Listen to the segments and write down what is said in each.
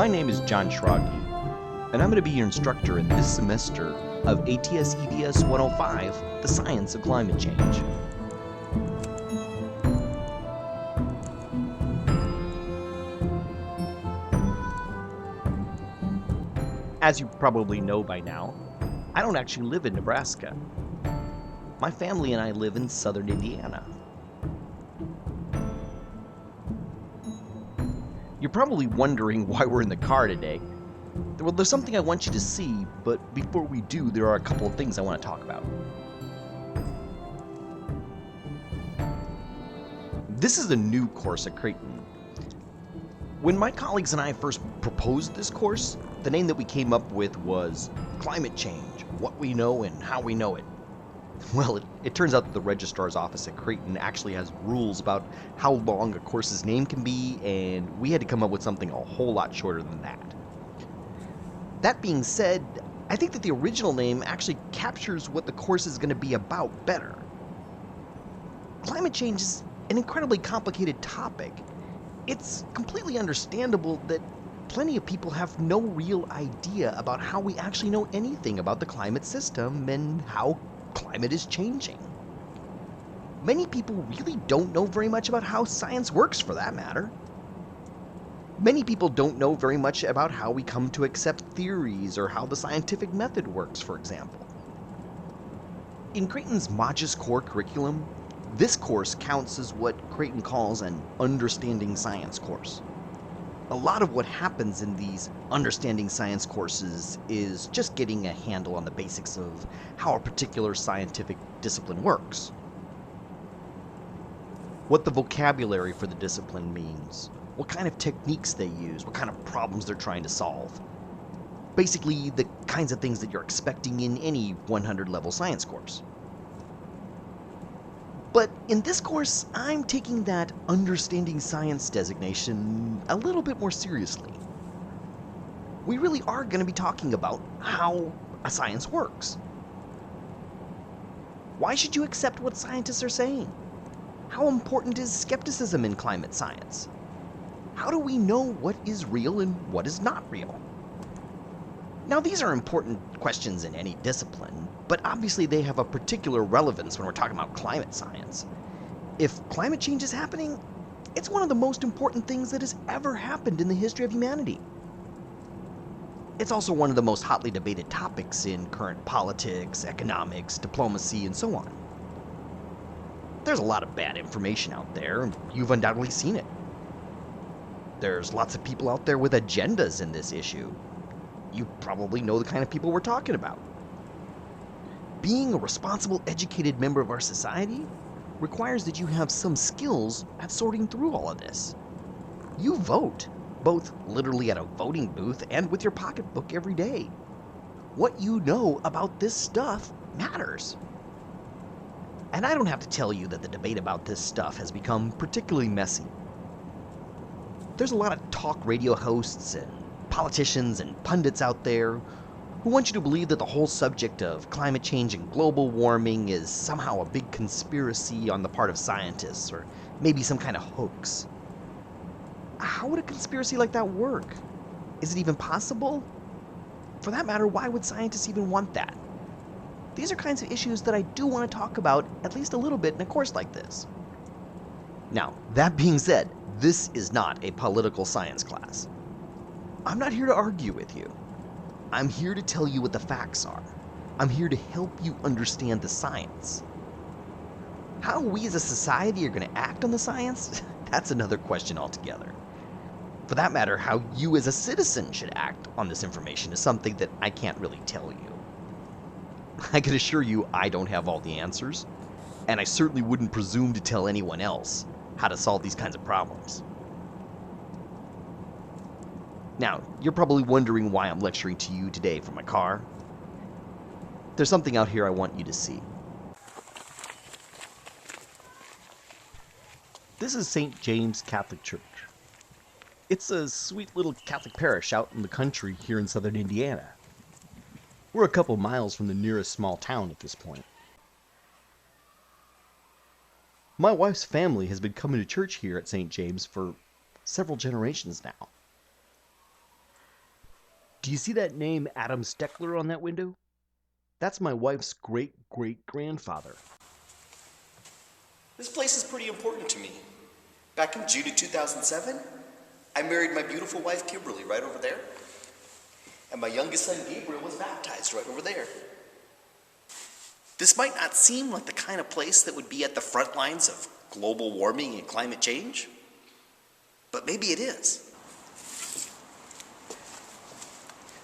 My name is John Schroggy, and I'm going to be your instructor in this semester of ATS EVS 105, The Science of Climate Change. As you probably know by now, I don't actually live in Nebraska. My family and I live in southern Indiana. You're probably wondering why we're in the car today. Well, there's something I want you to see, but before we do, there are a couple of things I want to talk about. This is a new course at Creighton. When my colleagues and I first proposed this course, the name that we came up with was Climate Change, What We Know and How We Know It. Well, it turns out that the registrar's office at Creighton actually has rules about how long a course's name can be, and we had to come up with something a whole lot shorter than that. That being said, I think that the original name actually captures what the course is going to be about better. Climate change is an incredibly complicated topic. It's completely understandable that plenty of people have no real idea about how we actually know anything about the climate system and how climate is changing. Many people really don't know very much about how science works, for that matter. Many people don't know very much about how we come to accept theories or how the scientific method works, for example. In Creighton's Modus Core curriculum, this course counts as what Creighton calls an understanding science course. A lot of what happens in these understanding science courses is just getting a handle on the basics of how a particular scientific discipline works. What the vocabulary for the discipline means, what kind of techniques they use, what kind of problems they're trying to solve. Basically, the kinds of things that you're expecting in any 100-level science course. But in this course, I'm taking that understanding science designation a little bit more seriously. We really are going to be talking about how a science works. Why should you accept what scientists are saying? How important is skepticism in climate science? How do we know what is real and what is not real? Now, these are important questions in any discipline, but obviously they have a particular relevance when we're talking about climate science. If climate change is happening, it's one of the most important things that has ever happened in the history of humanity. It's also one of the most hotly debated topics in current politics, economics, diplomacy, and so on. There's a lot of bad information out there, and you've undoubtedly seen it. There's lots of people out there with agendas in this issue. You probably know the kind of people we're talking about. Being a responsible, educated member of our society requires that you have some skills at sorting through all of this. You vote, both literally at a voting booth and with your pocketbook every day. What you know about this stuff matters. And I don't have to tell you that the debate about this stuff has become particularly messy. There's a lot of talk radio hosts and politicians and pundits out there who want you to believe that the whole subject of climate change and global warming is somehow a big conspiracy on the part of scientists, or maybe some kind of hoax. How would a conspiracy like that work? Is it even possible? For that matter, why would scientists even want that? These are kinds of issues that I do want to talk about at least a little bit in a course like this. Now, that being said, this is not a political science class. I'm not here to argue with you. I'm here to tell you what the facts are. I'm here to help you understand the science. How we as a society are going to act on the science, that's another question altogether. For that matter, how you as a citizen should act on this information is something that I can't really tell you. I can assure you I don't have all the answers, and I certainly wouldn't presume to tell anyone else how to solve these kinds of problems. Now, you're probably wondering why I'm lecturing to you today from my car. There's something out here I want you to see. This is St. James Catholic Church. It's a sweet little Catholic parish out in the country here in southern Indiana. We're a couple miles from the nearest small town at this point. My wife's family has been coming to church here at St. James for several generations now. Do you see that name Adam Steckler on that window? That's my wife's great-great-grandfather. This place is pretty important to me. Back in June of 2007, I married my beautiful wife Kimberly right over there. And my youngest son Gabriel was baptized right over there. This might not seem like the kind of place that would be at the front lines of global warming and climate change, but maybe it is.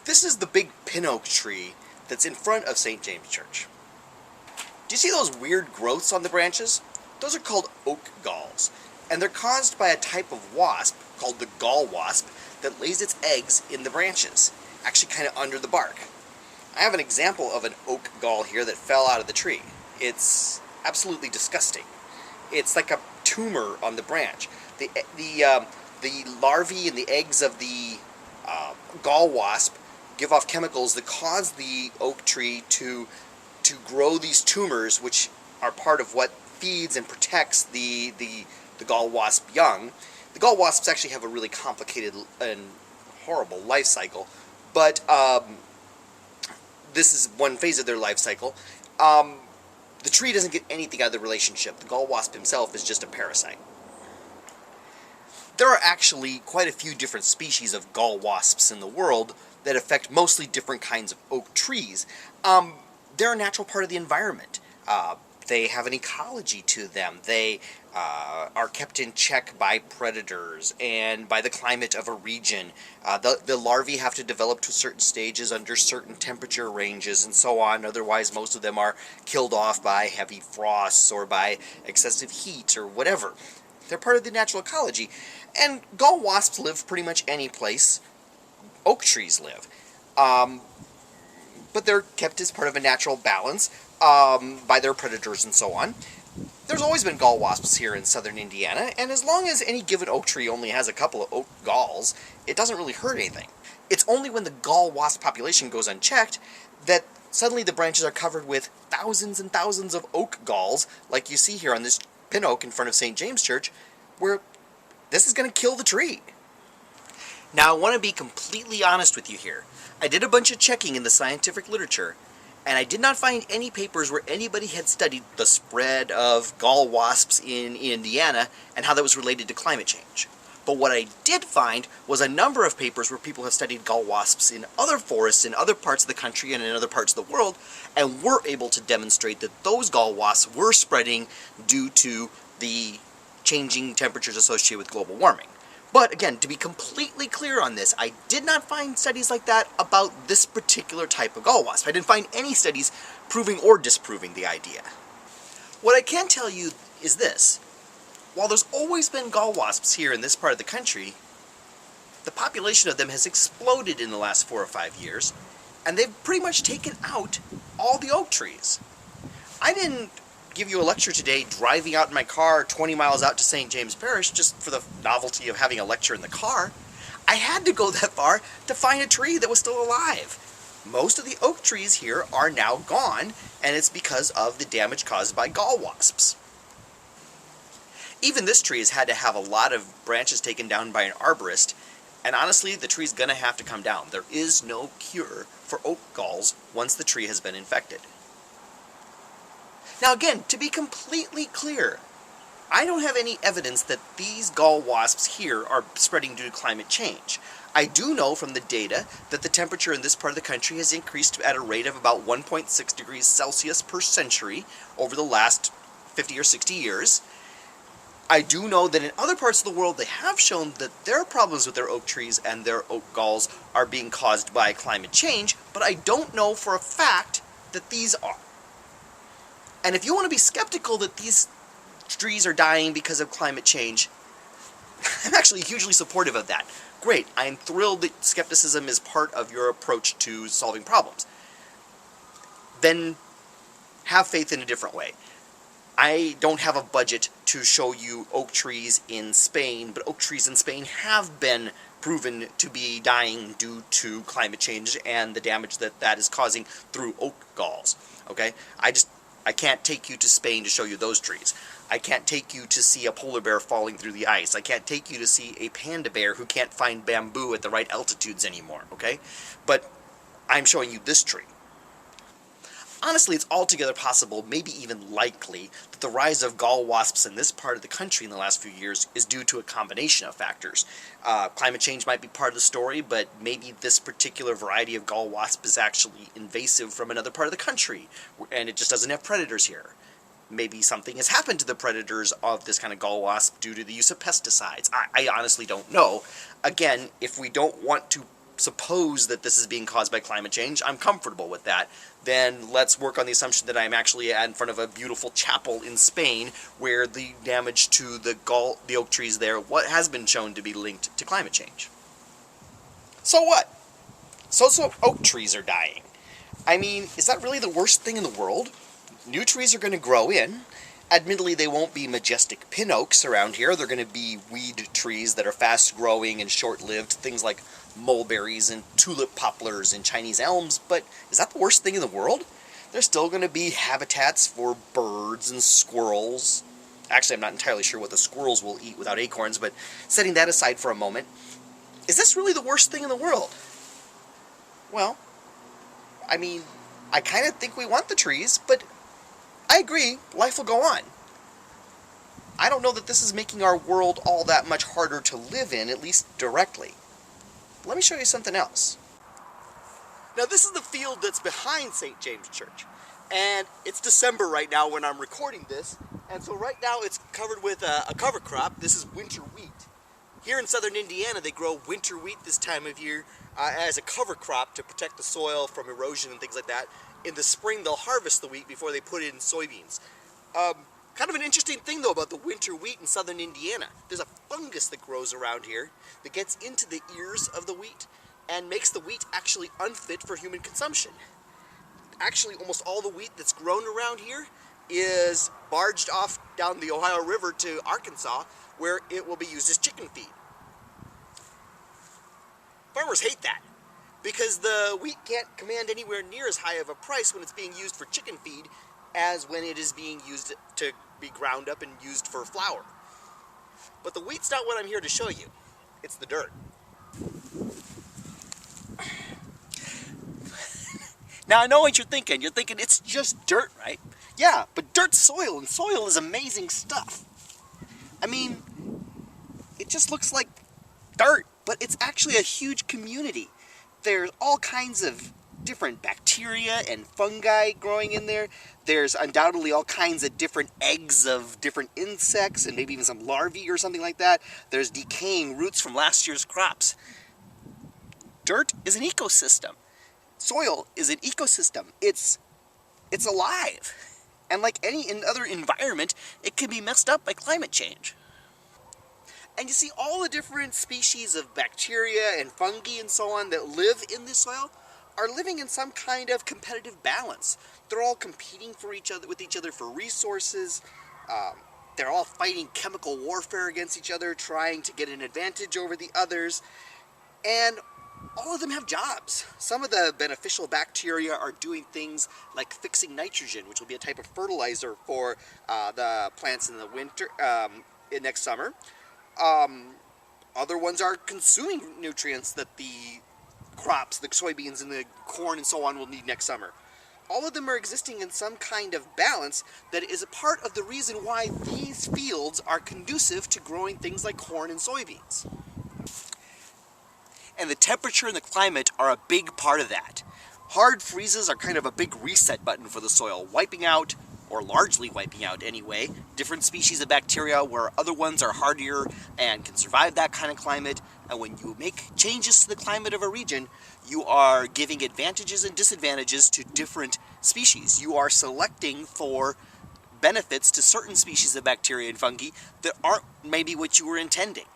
This is the big pin oak tree that's in front of St. James Church. Do you see those weird growths on the branches? Those are called oak galls, and they're caused by a type of wasp called the gall wasp that lays its eggs in the branches, actually kind of under the bark. I have an example of an oak gall here that fell out of the tree. It's absolutely disgusting. It's like a tumor on the branch. The larvae and the eggs of the gall wasp give off chemicals that cause the oak tree to grow these tumors, which are part of what feeds and protects the gall wasp young. The gall wasps actually have a really complicated and horrible life cycle, but this is one phase of their life cycle. The tree doesn't get anything out of the relationship. The gall wasp himself is just a parasite. There are actually quite a few different species of gall wasps in the world that affect mostly different kinds of oak trees. They're a natural part of the environment. They have an ecology to them. They are kept in check by predators and by the climate of a region. The larvae have to develop to certain stages under certain temperature ranges and so on. Otherwise, most of them are killed off by heavy frosts or by excessive heat or whatever. They're part of the natural ecology. And gall wasps live pretty much any place oak trees live. But they're kept as part of a natural balance by their predators and so on. There's always been gall wasps here in southern Indiana, and as long as any given oak tree only has a couple of oak galls, it doesn't really hurt anything. It's only when the gall wasp population goes unchecked that suddenly the branches are covered with thousands and thousands of oak galls, like you see here on this pin oak in front of St. James Church, where this is going to kill the tree. Now, I want to be completely honest with you here. I did a bunch of checking in the scientific literature, and I did not find any papers where anybody had studied the spread of gall wasps in Indiana and how that was related to climate change. But what I did find was a number of papers where people have studied gall wasps in other forests in other parts of the country and in other parts of the world, and were able to demonstrate that those gall wasps were spreading due to the changing temperatures associated with global warming. But again, to be completely clear on this, I did not find studies like that about this particular type of gall wasp. I didn't find any studies proving or disproving the idea. What I can tell you is this. While there's always been gall wasps here in this part of the country, the population of them has exploded in the last 4 or 5 years, and they've pretty much taken out all the oak trees. I didn't give you a lecture today driving out in my car 20 miles out to St. James Parish just for the novelty of having a lecture in the car. I had to go that far to find a tree that was still alive. Most of the oak trees here are now gone, and it's because of the damage caused by gall wasps. Even this tree has had to have a lot of branches taken down by an arborist, and honestly, the tree's gonna have to come down. There is no cure for oak galls once the tree has been infected. Now again, to be completely clear, I don't have any evidence that these gall wasps here are spreading due to climate change. I do know from the data that the temperature in this part of the country has increased at a rate of about 1.6 degrees Celsius per century over the last 50 or 60 years. I do know that in other parts of the world they have shown that their problems with their oak trees and their oak galls are being caused by climate change, but I don't know for a fact that these are. And if you want to be skeptical that these trees are dying because of climate change, I'm actually hugely supportive of that. Great, I'm thrilled that skepticism is part of your approach to solving problems. Then have faith in a different way. I don't have a budget to show you oak trees in Spain, but oak trees in Spain have been proven to be dying due to climate change and the damage that that is causing through oak galls. Okay? I just I can't take you to Spain to show you those trees. I can't take you to see a polar bear falling through the ice. I can't take you to see a panda bear who can't find bamboo at the right altitudes anymore, okay? But I'm showing you this tree. Honestly, it's altogether possible, maybe even likely, that the rise of gall wasps in this part of the country in the last few years is due to a combination of factors. Climate change might be part of the story, but maybe this particular variety of gall wasp is actually invasive from another part of the country, and it just doesn't have predators here. Maybe something has happened to the predators of this kind of gall wasp due to the use of pesticides. I honestly don't know. Again, if we don't want to suppose that this is being caused by climate change, I'm comfortable with that. Then let's work on the assumption that I'm actually in front of a beautiful chapel in Spain where the damage to the oak trees there has been shown to be linked to climate change. So what? So oak trees are dying. I mean, is that really the worst thing in the world? New trees are going to grow in. Admittedly, they won't be majestic pin oaks around here. They're going to be weed trees that are fast-growing and short-lived, things like mulberries and tulip poplars and Chinese elms, but is that the worst thing in the world? There's still going to be habitats for birds and squirrels. Actually, I'm not entirely sure what the squirrels will eat without acorns, but setting that aside for a moment, is this really the worst thing in the world? Well, I mean, I kind of think we want the trees, but I agree, life will go on. I don't know that this is making our world all that much harder to live in, at least directly. Let me show you something else. Now this is the field that's behind St. James Church, and it's December right now when I'm recording this, and so right now it's covered with a cover crop. This is winter wheat. Here in southern Indiana they grow winter wheat this time of year as a cover crop to protect the soil from erosion and things like that. In the spring they'll harvest the wheat before they put in soybeans. Kind of an interesting thing though about the winter wheat in southern Indiana. There's a fungus that grows around here that gets into the ears of the wheat and makes the wheat actually unfit for human consumption. Actually, almost all the wheat that's grown around here is barged off down the Ohio River to Arkansas, where it will be used as chicken feed. Farmers hate that, because the wheat can't command anywhere near as high of a price when it's being used for chicken feed as when it is being used to be ground up and used for flour. But the wheat's not what I'm here to show you. It's the dirt. Now I know what you're thinking. You're thinking it's just dirt, right? Yeah, but dirt's soil, and soil is amazing stuff. I mean, it just looks like dirt, but it's actually a huge community. There's all kinds of different bacteria and fungi growing in there. There's undoubtedly all kinds of different eggs of different insects and maybe even some larvae or something like that. There's decaying roots from last year's crops. Dirt is an ecosystem. Soil is an ecosystem. It's alive. And like any other environment, it can be messed up by climate change. And you see all the different species of bacteria and fungi and so on that live in this soil are living in some kind of competitive balance. They're all competing with each other for resources. They're all fighting chemical warfare against each other, trying to get an advantage over the others. And all of them have jobs. Some of the beneficial bacteria are doing things like fixing nitrogen, which will be a type of fertilizer for the plants in the winter, next summer. Other ones are consuming nutrients that the crops, the soybeans and the corn and so on will need next summer. All of them are existing in some kind of balance that is a part of the reason why these fields are conducive to growing things like corn and soybeans. And the temperature and the climate are a big part of that. Hard freezes are kind of a big reset button for the soil, wiping out, or largely wiping out anyway, different species of bacteria where other ones are hardier and can survive that kind of climate. And when you make changes to the climate of a region, you are giving advantages and disadvantages to different species. You are selecting for benefits to certain species of bacteria and fungi that aren't maybe what you were intending.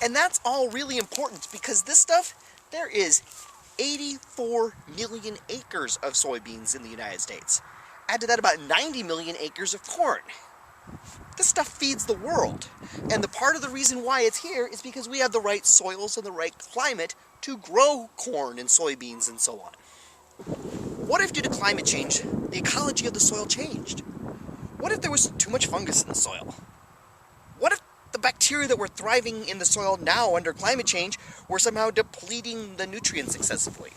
And that's all really important because this stuff, there is 84 million acres of soybeans in the United States. Add to that about 90 million acres of corn. This stuff feeds the world. And the part of the reason why it's here is because we have the right soils and the right climate to grow corn and soybeans and so on. What if due to climate change, the ecology of the soil changed? What if there was too much fungus in the soil? What if the bacteria that were thriving in the soil now under climate change were somehow depleting the nutrients excessively?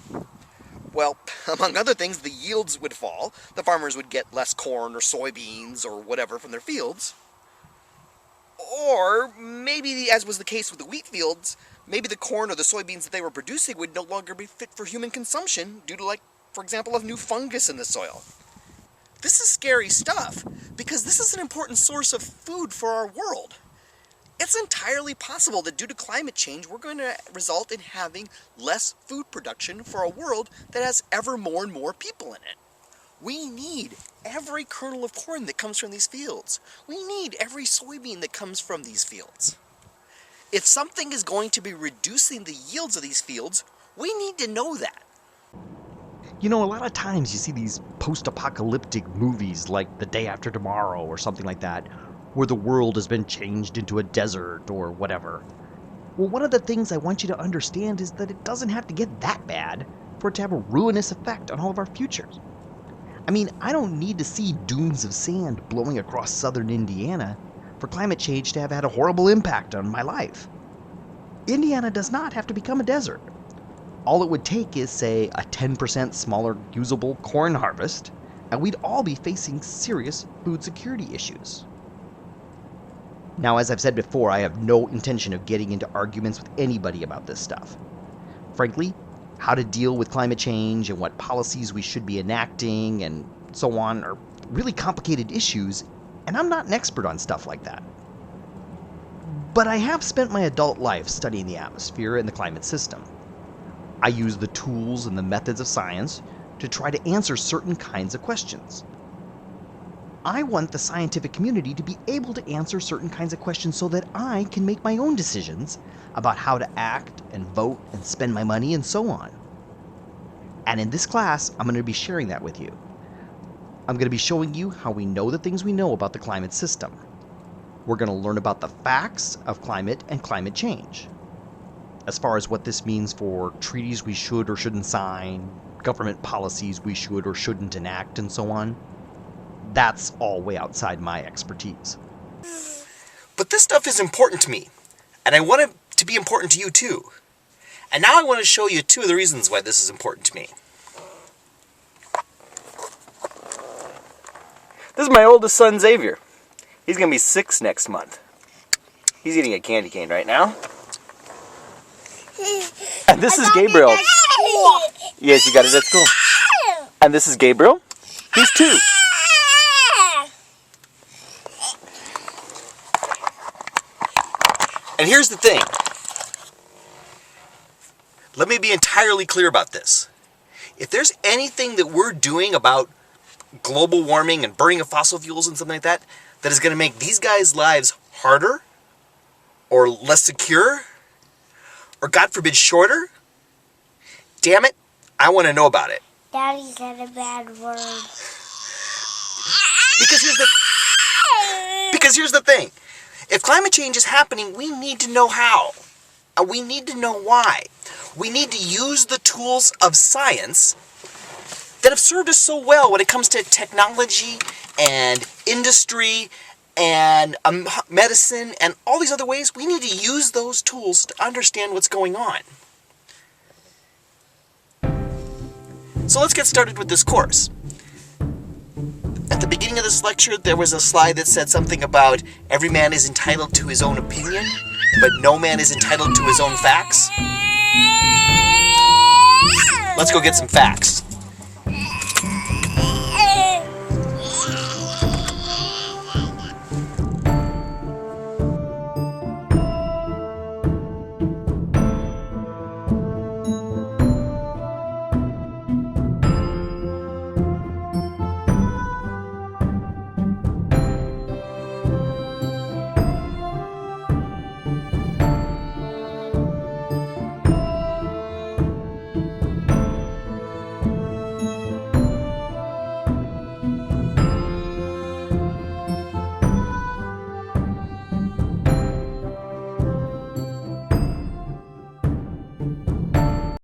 Well, among other things, the yields would fall, the farmers would get less corn or soybeans or whatever from their fields. Or maybe, as was the case with the wheat fields, maybe the corn or the soybeans that they were producing would no longer be fit for human consumption due to, like, for example, of new fungus in the soil. This is scary stuff, because this is an important source of food for our world. It's entirely possible that due to climate change, we're going to result in having less food production for a world that has ever more and more people in it. We need every kernel of corn that comes from these fields. We need every soybean that comes from these fields. If something is going to be reducing the yields of these fields, we need to know that. You know, a lot of times you see these post-apocalyptic movies like The Day After Tomorrow or something like that, where the world has been changed into a desert or whatever. Well, one of the things I want you to understand is that it doesn't have to get that bad for it to have a ruinous effect on all of our futures. I mean, I don't need to see dunes of sand blowing across southern Indiana for climate change to have had a horrible impact on my life. Indiana does not have to become a desert. All it would take is, say, a 10% smaller usable corn harvest, and we'd all be facing serious food security issues. Now, as I've said before, I have no intention of getting into arguments with anybody about this stuff. Frankly, how to deal with climate change and what policies we should be enacting and so on are really complicated issues, and I'm not an expert on stuff like that. But I have spent my adult life studying the atmosphere and the climate system. I use the tools and the methods of science to try to answer certain kinds of questions. I want the scientific community to be able to answer certain kinds of questions so that I can make my own decisions about how to act and vote and spend my money and so on. And in this class, I'm going to be sharing that with you. I'm going to be showing you how we know the things we know about the climate system. We're going to learn about the facts of climate and climate change. As far as what this means for treaties we should or shouldn't sign, government policies we should or shouldn't enact, and so on. That's all way outside my expertise. But this stuff is important to me, and I want it to be important to you too. And now I want to show you two of the reasons why this is important to me. This is my oldest son, Xavier. He's going to be 6 next month. He's eating a candy cane right now. And this is Gabriel. Yes, you got it at school. And this is Gabriel. He's 2. And here's the thing. Let me be entirely clear about this. If there's anything that we're doing about global warming and burning of fossil fuels and something like that, that is going to make these guys' lives harder, or less secure, or God forbid shorter, damn it, I want to know about it. Daddy said a bad word. Because here's the thing. If climate change is happening, we need to know how. And we need to know why. We need to use the tools of science that have served us so well when it comes to technology and industry and medicine and all these other ways. We need to use those tools to understand what's going on. So let's get started with this course. At the beginning of this lecture, there was a slide that said something about every man is entitled to his own opinion, but no man is entitled to his own facts. Let's go get some facts.